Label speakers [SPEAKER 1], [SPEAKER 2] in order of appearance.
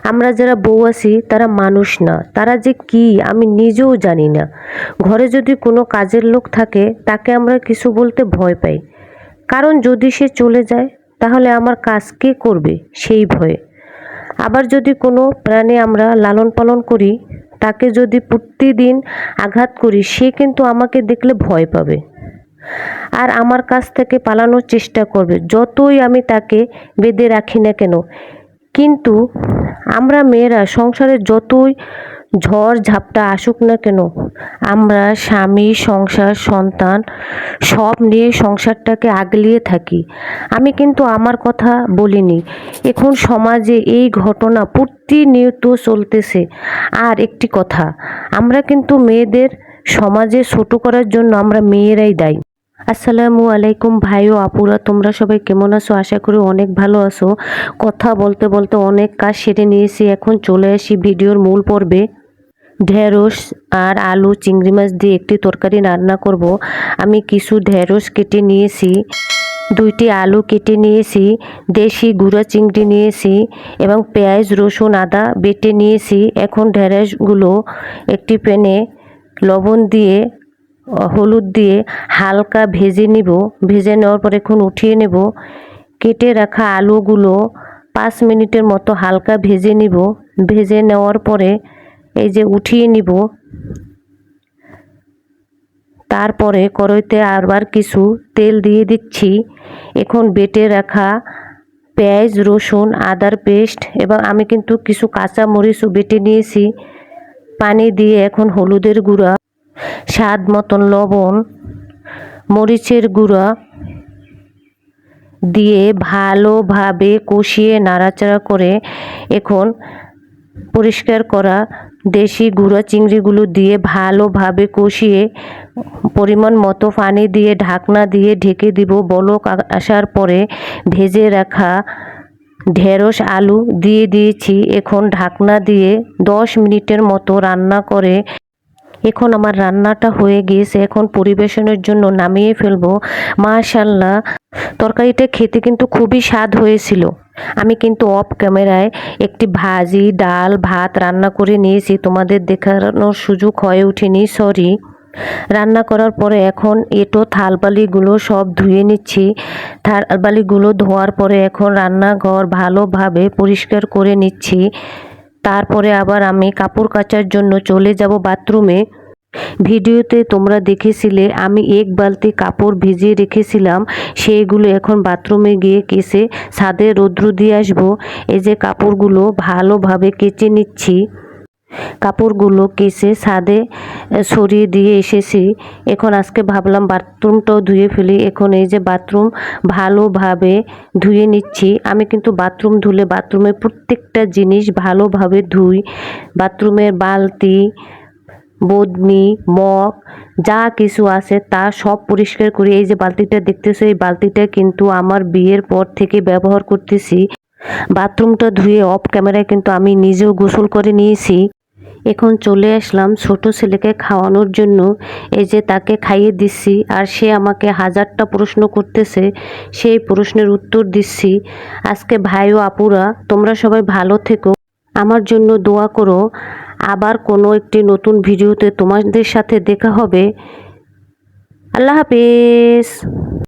[SPEAKER 1] আমরা যারা বউ আছি তারা মানুষ না, তারা যে কি আমি নিজেও জানি না। ঘরে যদি কোনো কাজের লোক থাকে তাকে আমরা কিছু বলতে ভয় পাই, কারণ যদি সে চলে যায় তাহলে আমার কাজ কে করবে সেই ভয়ে। আবার যদি কোনো প্রাণী আমরা লালন পালন করি, তাকে যদি প্রতিদিন আঘাত করি, সে কিন্তু আমাকে দেখলে ভয় পাবে আর আমার কাছ থেকে পালানোর চেষ্টা করবে, যতই আমি তাকে বেঁধে রাখি না কেন। কিন্তু আমরা মেয়েরা সংসারে যতই ঝড় ঝাপটা আসুক না কেন, আমরা স্বামী, সংসার, সন্তান সব নিয়ে সংসারটাকে আগলিয়ে থাকি। আমি কিন্তু আমার কথা বলিনি, এখন সমাজে এই ঘটনা প্রতিনিয়ত চলতেছে। আর একটি কথা, আমরা কিন্তু মেয়েদের সমাজে ছোট করার জন্য আমরা মেয়েরাই দায়ী। আসসালামু আলাইকুম ভাই ও আপুরা, তোমরা সবাই কেমন আছো? আশা করি অনেক ভালো আছো। কথা বলতে বলতে অনেক কাজ সেরে নিয়েছি, এখন চলে আসি ভিডিওর মূল পর্বে। ঢেঁড়স আর আলু চিংড়ি মাছ দিয়ে একটি তরকারি রান্না করব। আমি কিছু ঢেঁড়স কেটে নিয়েছি, 2টি আলু কেটে নিয়েছি, দেশি গুঁড়া চিংড়ি নিয়েছি এবং পেঁয়াজ, রসুন, আদা বেটে নিয়েছি। এখন ঢেঁড়সগুলো একটি প্যানে লবণ দিয়ে, হলুদ দিয়ে হালকা ভেজে নিব। ভেজে নেওয়ার পর এখন উঠিয়ে নেব। কেটে রাখা আলুগুলো 5 মিনিটের মতো হালকা ভেজে নিব। ভেজে নেওয়ার পরে এই যে উঠিয়ে নিব। তারপরে কড়াইতে আবার কিছু তেল দিয়ে দিচ্ছি। এখন বেটে রাখা পেঁয়াজ, রসুন, আদার পেস্ট এবং আমি কিন্তু কিছু কাঁচা মরিচও বেটে নিয়েছি। পানি দিয়ে এখন হলুদের গুঁড়া, স্বাদ মতন লবণ, মরিচের গুঁড়া দিয়ে ভালোভাবে কষিয়ে নাড়াচাড়া করে এখন পরিষ্কার করা দেশি গুঁড়া চিংড়িগুলো দিয়ে ভালোভাবে কষিয়ে পরিমাণ মতো পানি দিয়ে ঢাকনা দিয়ে ঢেকে দিব। বলক আসার পরে ভেজে রাখা ঢেঁড়স আলু দিয়ে দিয়েছি। এখন ঢাকনা দিয়ে 10 মিনিটের মতো রান্না করে এখন আমার রান্নাটা হয়ে গিয়েছে। এখন পরিবেশনের জন্য নামিয়ে ফেলবো। মাশাআল্লাহ, তরকারিটা খেতে কিন্তু খুবই স্বাদ হয়েছিল। আমি কিন্তু অফ ক্যামেরায় একটি ভাজি, ডাল, ভাত রান্না করে নিয়েছি, তোমাদের দেখানোর সুযোগ হয়ে ওঠেনি, সরি। রান্না করার পরে এখন থালবালিগুলো সব ধুয়ে নিচ্ছি। থালবালিগুলো ধোয়ার পরে এখন রান্নাঘর ভালোভাবে পরিষ্কার করে নিচ্ছি। তারপরে আবার আমি কাপড় কাচার জন্য চলে যাব বাথরুমে। ভিডিওতে তোমরা দেখেছিলে আমি 1 বালতি কাপড় ভিজিয়ে রেখেছিলাম, সেইগুলো এখন বাথরুমে গিয়ে কেচে ছাদে রৌদ্র দিয়ে আসবো। এই যে কাপড়গুলো ভালোভাবে কেচে নিচ্ছি। কাপড়গুলো কেচে ছাদে সরিয়ে দিয়ে এসেছি। এখন আজকে ভাবলাম বাথরুমটাও ধুয়ে ফেলি। এখন এই যে বাথরুম ভালোভাবে ধুয়ে নিচ্ছি। আমি কিন্তু বাথরুম ধুলে বাথরুমের প্রত্যেকটা জিনিস ভালোভাবে ধুই। বাথরুমের বালতি, বদনি, মগ যা কিছু আছে তা সব পরিষ্কার করি। এই যে বালতিটা দেখতেছো, এই বালতিটা কিন্তু আমার বিয়ের পর থেকে ব্যবহার করতেছি। বাথরুমটা ধুয়ে অফ ক্যামেরায় কিন্তু আমি নিজেও গোসল করে নিয়েছি। এখন চলে আসলাম ছোট ছেলেকে খাওয়ানোর জন্য। এই যে তাকে খাইয়ে দিচ্ছি আর সে আমাকে হাজারটা প্রশ্ন করতেছে, সেই প্রশ্নের উত্তর দিচ্ছি। আজকে ভাই ও আপুরা, তোমরা সবাই ভালো থেকো, আমার জন্য দোয়া করো। আবার কোনো একটি নতুন ভিডিওতে তোমাদের সাথে দেখা হবে। আল্লাহ হাফেজ।